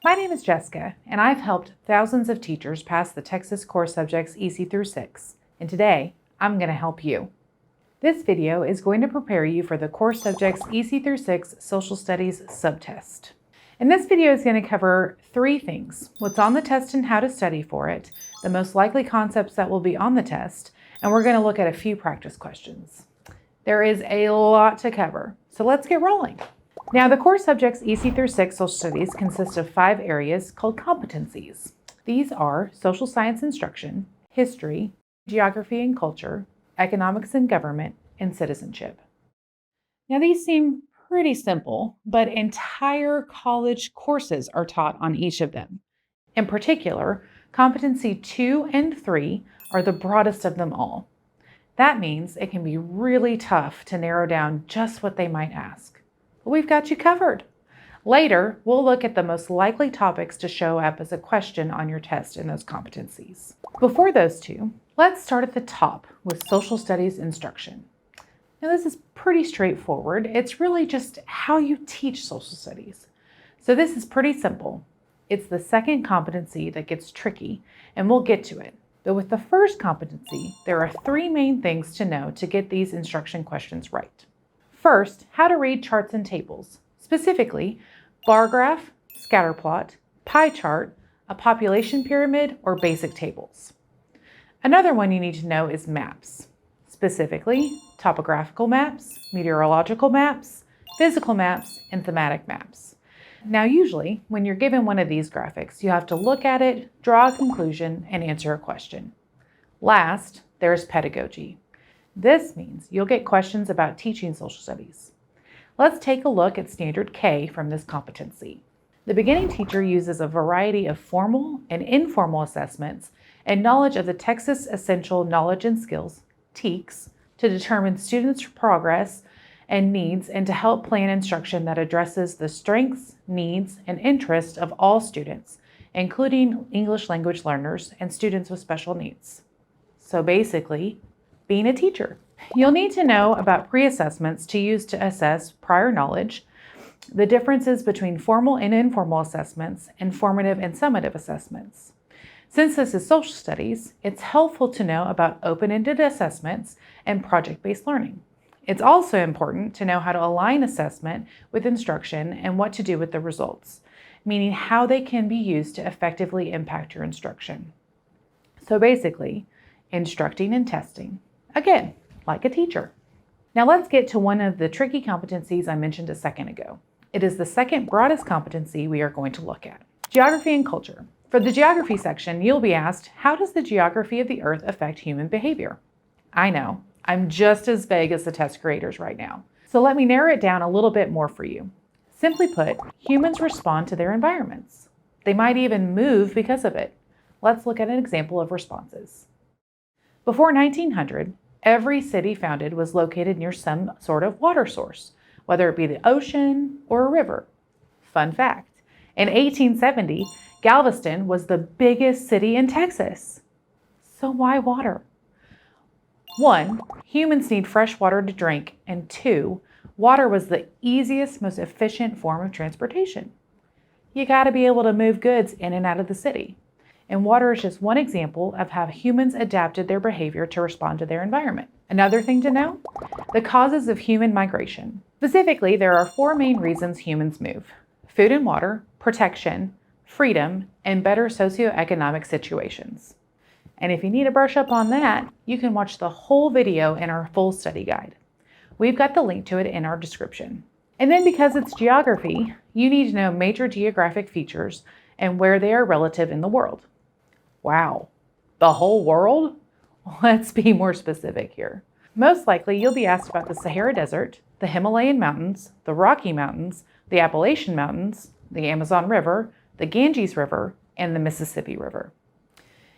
My name is Jessica, and I've helped thousands of teachers pass the TExES core subjects EC through 6, and today I'm going to help you. This video is going to prepare you for the core subjects EC through 6 Social Studies subtest. And this video is going to cover 3 things: what's on the test and how to study for it, the most likely concepts that will be on the test, and we're going to look at a few practice questions. There is a lot to cover, so let's get rolling. Now, the core subjects EC through 6 Social Studies consist of 5 areas called competencies. These are social science instruction, history, geography and culture, economics and government, and citizenship. Now, these seem pretty simple, but entire college courses are taught on each of them. In particular, competency 2 and 3 are the broadest of them all. That means it can be really tough to narrow down just what they might ask. But we've got you covered. Later, we'll look at the most likely topics to show up as a question on your test in those competencies. Before those two, let's start at the top with social studies instruction. Now, this is pretty straightforward. It's really just how you teach social studies. So this is pretty simple. It's the second competency that gets tricky, and we'll get to it. But with the first competency, there are 3 main things to know to get these instruction questions right. First, how to read charts and tables, specifically bar graph, scatter plot, pie chart, a population pyramid, or basic tables. Another one you need to know is maps, specifically topographical maps, meteorological maps, physical maps, and thematic maps. Now, usually, when you're given one of these graphics, you have to look at it, draw a conclusion, and answer a question. Last, there's pedagogy. This means you'll get questions about teaching social studies. Let's take a look at standard K from this competency. The beginning teacher uses a variety of formal and informal assessments and knowledge of the TExES Essential Knowledge and Skills, TEKS, to determine students' progress and needs and to help plan instruction that addresses the strengths, needs, and interests of all students, including English language learners and students with special needs. So basically, being a teacher. You'll need to know about pre-assessments to use to assess prior knowledge, the differences between formal and informal assessments, and formative and summative assessments. Since this is social studies, it's helpful to know about open-ended assessments and project-based learning. It's also important to know how to align assessment with instruction and what to do with the results, meaning how they can be used to effectively impact your instruction. So basically, instructing and testing. Again, like a teacher. Now let's get to one of the tricky competencies I mentioned a second ago. It is the second broadest competency we are going to look at. Geography and culture. For the geography section, you'll be asked, how does the geography of the Earth affect human behavior? I know, I'm just as vague as the test creators right now. So let me narrow it down a little bit more for you. Simply put, humans respond to their environments. They might even move because of it. Let's look at an example of responses. Before 1900, every city founded was located near some sort of water source, whether it be the ocean or a river. Fun fact, in 1870, Galveston was the biggest city in Texas. So why water? 1, humans need fresh water to drink, and 2, water was the easiest, most efficient form of transportation. You gotta be able to move goods in and out of the city. And water is just one example of how humans adapted their behavior to respond to their environment. Another thing to know, the causes of human migration. Specifically, there are 4 main reasons humans move: food and water, protection, freedom, and better socioeconomic situations. And if you need to brush up on that, you can watch the whole video in our full study guide. We've got the link to it in our description. And then because it's geography, you need to know major geographic features and where they are relative in the world. Wow, the whole world? Let's be more specific here. Most likely, you'll be asked about the Sahara Desert, the Himalayan Mountains, the Rocky Mountains, the Appalachian Mountains, the Amazon River, the Ganges River, and the Mississippi River.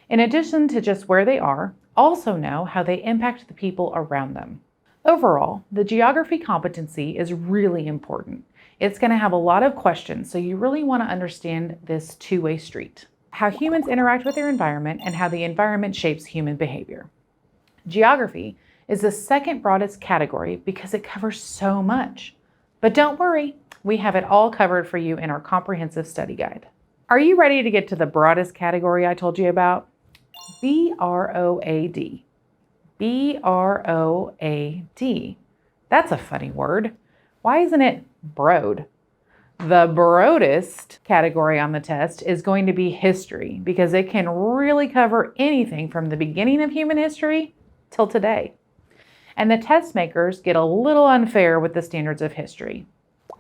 In addition to just where they are, also know how they impact the people around them. Overall, the geography competency is really important. It's going to have a lot of questions, so you really want to understand this two-way street. How humans interact with their environment and how the environment shapes human behavior. Geography is the second broadest category because it covers so much. But don't worry, we have it all covered for you in our comprehensive study guide. Are you ready to get to the broadest category I told you about? B-R-O-A-D. B-R-O-A-D. That's a funny word. Why isn't it broad? The broadest category on the test is going to be history because it can really cover anything from the beginning of human history till today. And the test makers get a little unfair with the standards of history.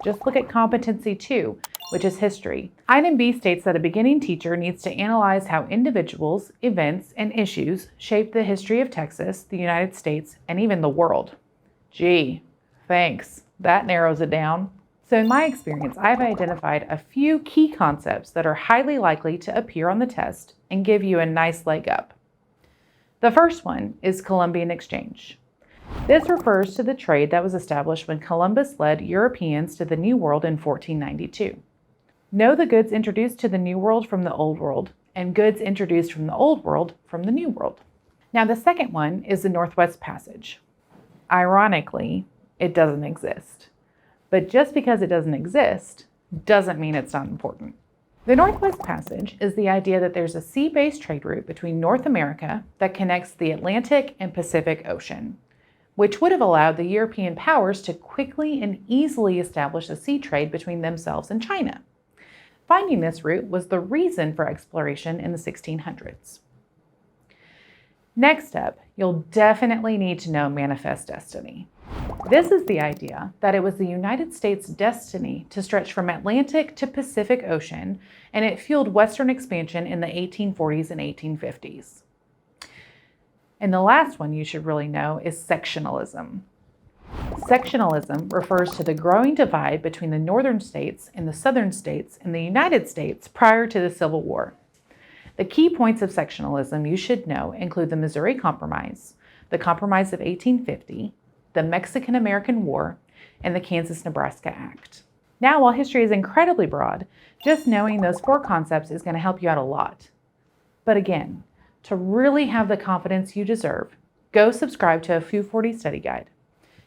Just look at competency 2, which is history. Item B states that a beginning teacher needs to analyze how individuals, events, and issues shape the history of Texas, the United States, and even the world. Gee, thanks. That narrows it down. So in my experience, I've identified a few key concepts that are highly likely to appear on the test and give you a nice leg up. The first one is Columbian exchange. This refers to the trade that was established when Columbus led Europeans to the New World in 1492. Know the goods introduced to the New World from the Old World, and goods introduced from the Old World from the New World. Now the second one is the Northwest Passage. Ironically, it doesn't exist. But just because it doesn't exist doesn't mean it's not important. The Northwest Passage is the idea that there's a sea-based trade route between North America that connects the Atlantic and Pacific Ocean, which would have allowed the European powers to quickly and easily establish a sea trade between themselves and China. Finding this route was the reason for exploration in the 1600s. Next up, you'll definitely need to know manifest destiny. This is the idea that it was the United States' destiny to stretch from Atlantic to Pacific Ocean, and it fueled Western expansion in the 1840s and 1850s. And the last one you should really know is sectionalism. Sectionalism refers to the growing divide between the northern states and the southern states in the United States prior to the Civil War. The key points of sectionalism you should know include the Missouri Compromise, the Compromise of 1850, the Mexican-American War, and the Kansas-Nebraska Act. Now, while history is incredibly broad, just knowing those 4 concepts is going to help you out a lot. But again, to really have the confidence you deserve, go subscribe to a 240 study guide.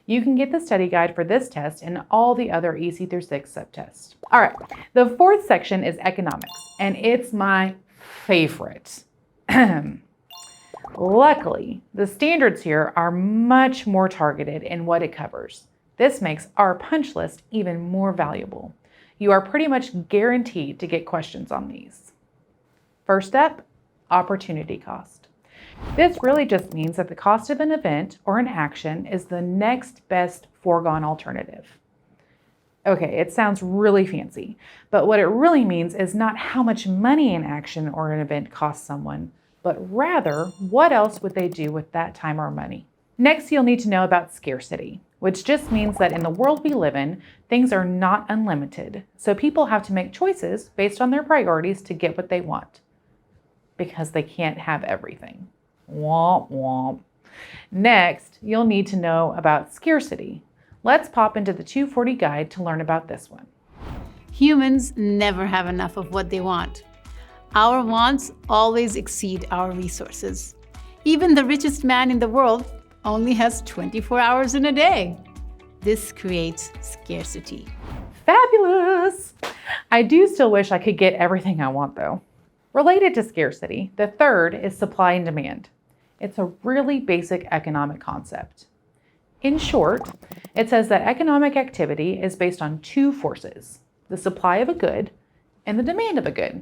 You can get the study guide for this test and all the other EC through 6 subtests. All right, the 4th section is economics, and it's my favorite. Luckily, the standards here are much more targeted in what it covers. This makes our punch list even more valuable. You are pretty much guaranteed to get questions on these. First up, opportunity cost. This really just means that the cost of an event or an action is the next best foregone alternative. Okay, it sounds really fancy, but what it really means is not how much money an action or an event costs someone, but rather what else would they do with that time or money. Next, you'll need to know about scarcity, which just means that in the world we live in, things are not unlimited. So people have to make choices based on their priorities to get what they want, because they can't have everything. Womp womp. Next, you'll need to know about scarcity. Let's pop into the 240 guide to learn about this one. Humans never have enough of what they want. Our wants always exceed our resources. Even the richest man in the world only has 24 hours in a day. This creates scarcity. Fabulous! I do still wish I could get everything I want though. Related to scarcity, the third is supply and demand. It's a really basic economic concept. In short, it says that economic activity is based on 2 forces, the supply of a good and the demand of a good.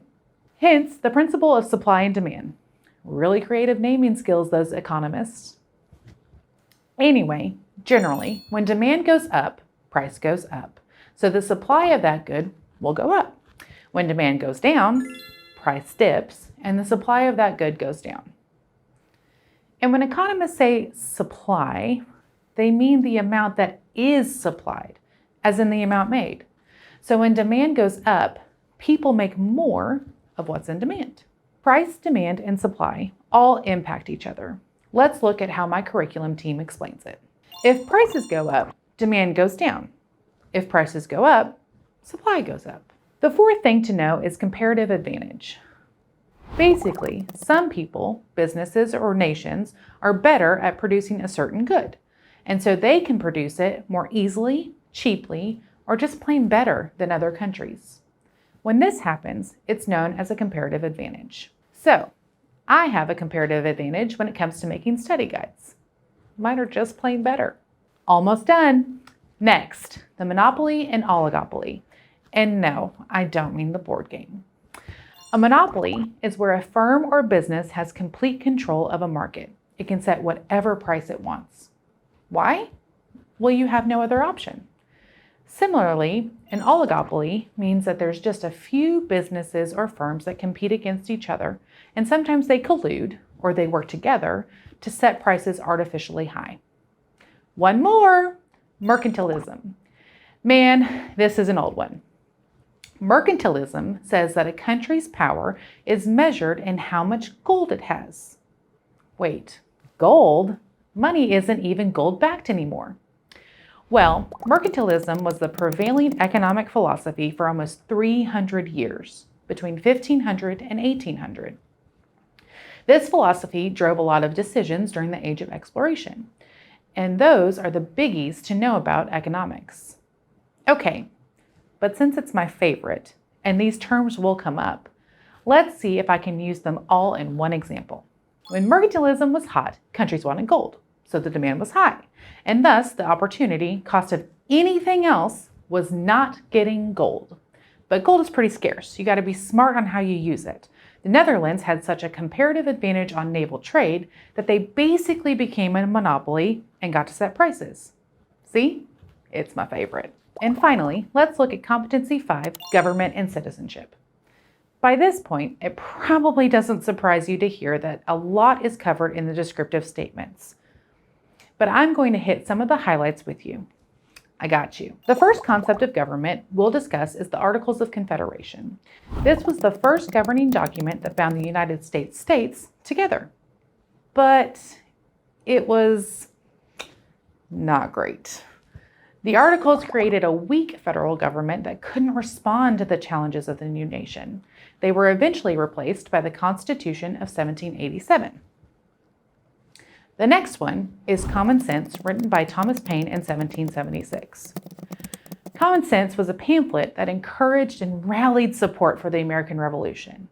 Hence, the principle of supply and demand. Really creative naming skills, those economists. Anyway, generally, when demand goes up, price goes up. So the supply of that good will go up. When demand goes down, price dips, and the supply of that good goes down. And when economists say supply, they mean the amount that is supplied, as in the amount made. So when demand goes up, people make more of what's in demand. Price, demand, and supply all impact each other. Let's look at how my curriculum team explains it. If prices go up, demand goes down. If prices go up, supply goes up. The 4th thing to know is comparative advantage. Basically, some people, businesses, or nations are better at producing a certain good, and so they can produce it more easily, cheaply, or just plain better than other countries. When this happens, it's known as a comparative advantage. So, I have a comparative advantage when it comes to making study guides. Mine are just plain better. Almost done. Next, the monopoly and oligopoly. And no, I don't mean the board game. A monopoly is where a firm or business has complete control of a market. It can set whatever price it wants. Why? Well, you have no other option. Similarly, an oligopoly means that there's just a few businesses or firms that compete against each other, and sometimes they collude or they work together to set prices artificially high. One more, mercantilism. Man, this is an old one. Mercantilism says that a country's power is measured in how much gold it has. Wait, gold? Money isn't even gold-backed anymore. Well, mercantilism was the prevailing economic philosophy for almost 300 years, between 1500 and 1800. This philosophy drove a lot of decisions during the Age of Exploration, and those are the biggies to know about economics. Okay, but since it's my favorite, and these terms will come up, let's see if I can use them all in one example. When mercantilism was hot, countries wanted gold, so the demand was high, and thus the opportunity cost of anything else was not getting gold. But gold is pretty scarce. You got to be smart on how you use it. The Netherlands had such a comparative advantage on naval trade that they basically became a monopoly and got to set prices. See? It's my favorite. And finally, let's look at Competency 5, Government and Citizenship. By this point, it probably doesn't surprise you to hear that a lot is covered in the descriptive statements. But I'm going to hit some of the highlights with you. I got you. The first concept of government we'll discuss is the Articles of Confederation. This was the first governing document that bound the United States states together. But it was not great. The Articles created a weak federal government that couldn't respond to the challenges of the new nation. They were eventually replaced by the Constitution of 1787. The next one is Common Sense, written by Thomas Paine in 1776. Common Sense was a pamphlet that encouraged and rallied support for the American Revolution.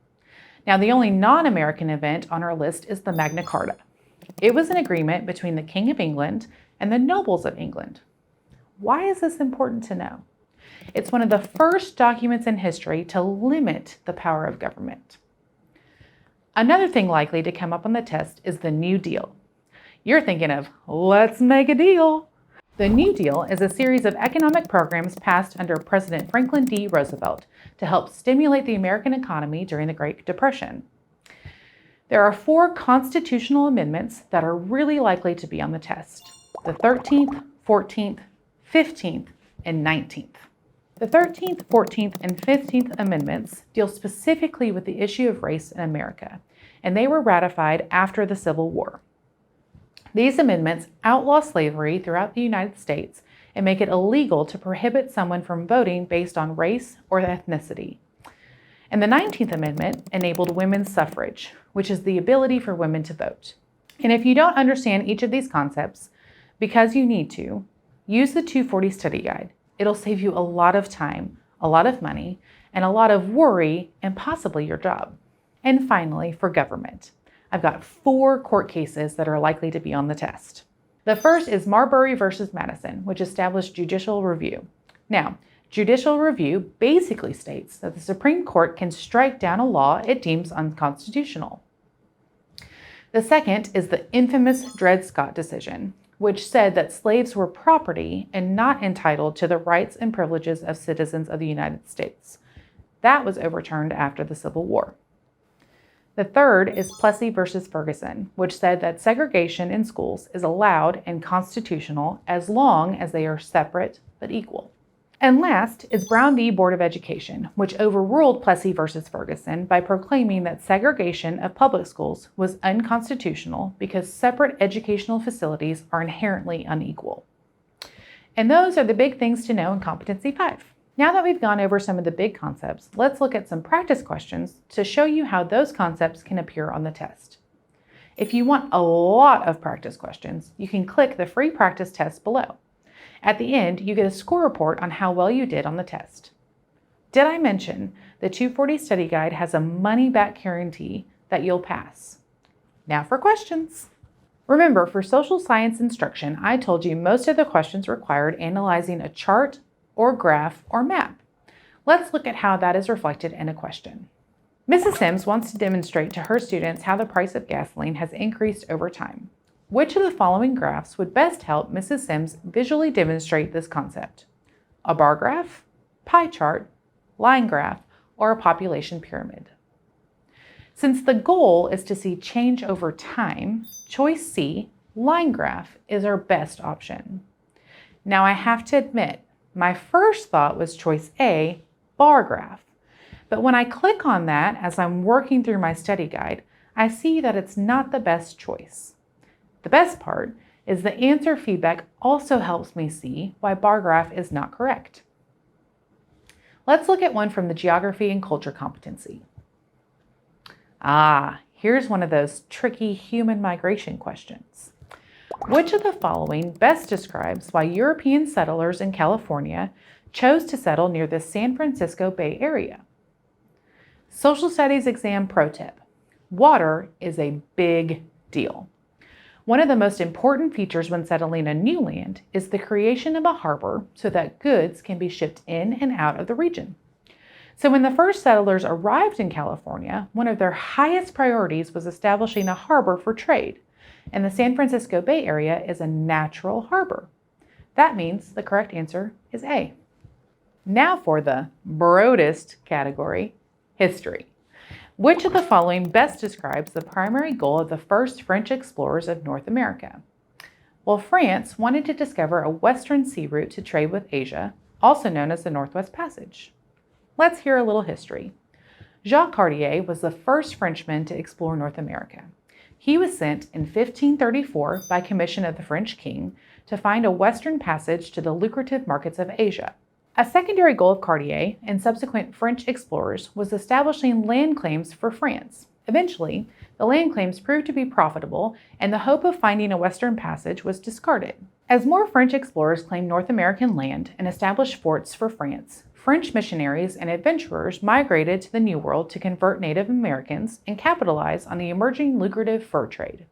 Now, the only non-American event on our list is the Magna Carta. It was an agreement between the King of England and the nobles of England. Why is this important to know? It's one of the first documents in history to limit the power of government. Another thing likely to come up on the test is the New Deal. You're thinking of, let's make a deal. The New Deal is a series of economic programs passed under President Franklin D. Roosevelt to help stimulate the American economy during the Great Depression. There are 4 constitutional amendments that are really likely to be on the test: the 13th, 14th, 15th, and 19th. The 13th, 14th, and 15th Amendments deal specifically with the issue of race in America, and they were ratified after the Civil War. These amendments outlaw slavery throughout the United States and make it illegal to prohibit someone from voting based on race or ethnicity. And the 19th Amendment enabled women's suffrage, which is the ability for women to vote. And if you don't understand each of these concepts, because you need to, use the 240 study guide. It'll save you a lot of time, a lot of money, and a lot of worry, and possibly your job. And finally, for government, I've got 4 court cases that are likely to be on the test. The first is Marbury versus Madison, which established judicial review. Now, judicial review basically states that the Supreme Court can strike down a law it deems unconstitutional. The second is the infamous Dred Scott decision, which said that slaves were property and not entitled to the rights and privileges of citizens of the United States. That was overturned after the Civil War. The third is Plessy versus Ferguson, which said that segregation in schools is allowed and constitutional as long as they are separate but equal. And last is Brown v. Board of Education, which overruled Plessy versus Ferguson by proclaiming that segregation of public schools was unconstitutional because separate educational facilities are inherently unequal. And those are the big things to know in Competency 5. Now that we've gone over some of the big concepts, let's look at some practice questions to show you how those concepts can appear on the test. If you want a lot of practice questions, you can click the free practice test below. At the end, you get a score report on how well you did on the test. Did I mention the 240 Study Guide has a money-back guarantee that you'll pass? Now for questions. Remember, for social science instruction, I told you most of the questions required analyzing a chart or graph or map. Let's look at how that is reflected in a question. Mrs. Sims wants to demonstrate to her students how the price of gasoline has increased over time. Which of the following graphs would best help Mrs. Sims visually demonstrate this concept? A bar graph, pie chart, line graph, or a population pyramid? Since the goal is to see change over time, choice C, line graph, is our best option. Now I have to admit, my first thought was choice A, bar graph. But when I click on that as I'm working through my study guide, I see that it's not the best choice. The best part is the answer feedback also helps me see why bar graph is not correct. Let's look at one from the geography and culture competency. Here's one of those tricky human migration questions. Which of the following best describes why European settlers in California chose to settle near the San Francisco Bay Area? Social Studies exam pro tip. Water is a big deal. One of the most important features when settling a new land is the creation of a harbor so that goods can be shipped in and out of the region. So when the first settlers arrived in California, one of their highest priorities was establishing a harbor for trade, and the San Francisco Bay Area is a natural harbor. That means the correct answer is A. Now for the broadest category, history. Which of the following best describes the primary goal of the first French explorers of North America? Well, France wanted to discover a western sea route to trade with Asia, also known as the Northwest Passage. Let's hear a little history. Jacques Cartier was the first Frenchman to explore North America. He was sent in 1534 by commission of the French king to find a western passage to the lucrative markets of Asia. A secondary goal of Cartier and subsequent French explorers was establishing land claims for France. Eventually, the land claims proved to be profitable, and the hope of finding a western passage was discarded. As more French explorers claimed North American land and established forts for France, French missionaries and adventurers migrated to the New World to convert Native Americans and capitalize on the emerging lucrative fur trade.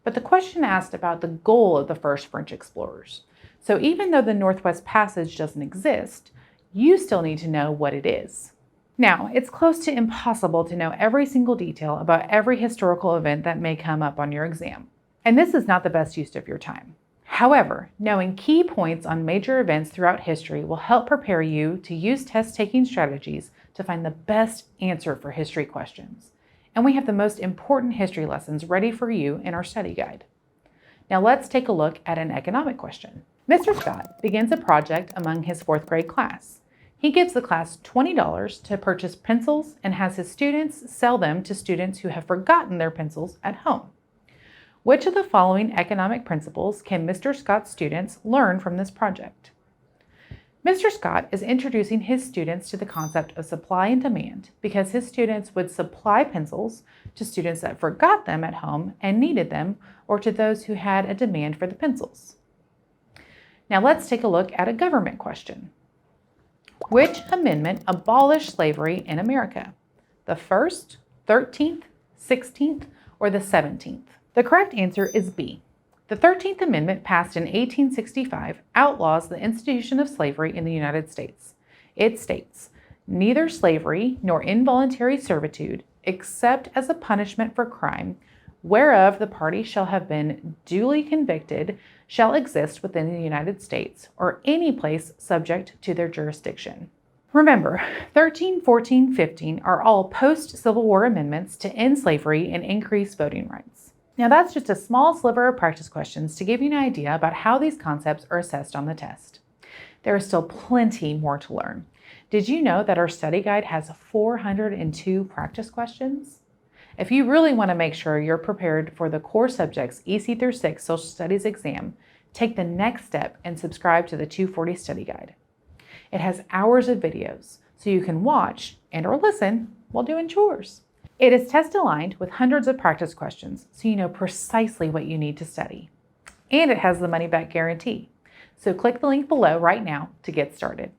But the question asked about the goal of the first French explorers. So even though the Northwest Passage doesn't exist, you still need to know what it is. Now, it's close to impossible to know every single detail about every historical event that may come up on your exam. And this is not the best use of your time. However, knowing key points on major events throughout history will help prepare you to use test-taking strategies to find the best answer for history questions. And we have the most important history lessons ready for you in our study guide. Now let's take a look at an economic question. Mr. Scott begins a project among his 4th grade class. He gives the class $20 to purchase pencils and has his students sell them to students who have forgotten their pencils at home. Which of the following economic principles can Mr. Scott's students learn from this project? Mr. Scott is introducing his students to the concept of supply and demand because his students would supply pencils to students that forgot them at home and needed them, or to those who had a demand for the pencils. Now let's take a look at a government question. Which amendment abolished slavery in America? The 1st, 13th, 16th, or the 17th? The correct answer is B. The 13th Amendment, passed in 1865, outlaws the institution of slavery in the United States. It states, "Neither slavery nor involuntary servitude, except as a punishment for crime, whereof the party shall have been duly convicted, shall exist within the United States, or any place subject to their jurisdiction." Remember, 13, 14, 15 are all post-Civil War amendments to end slavery and increase voting rights. Now that's just a small sliver of practice questions to give you an idea about how these concepts are assessed on the test. There is still plenty more to learn. Did you know that our study guide has 402 practice questions? If you really want to make sure you're prepared for the core subjects EC-6 Social Studies exam, take the next step and subscribe to the 240 study guide. It has hours of videos, so you can watch and or listen while doing chores. It is test aligned with hundreds of practice questions, so you know precisely what you need to study. And it has the money back guarantee. So click the link below right now to get started.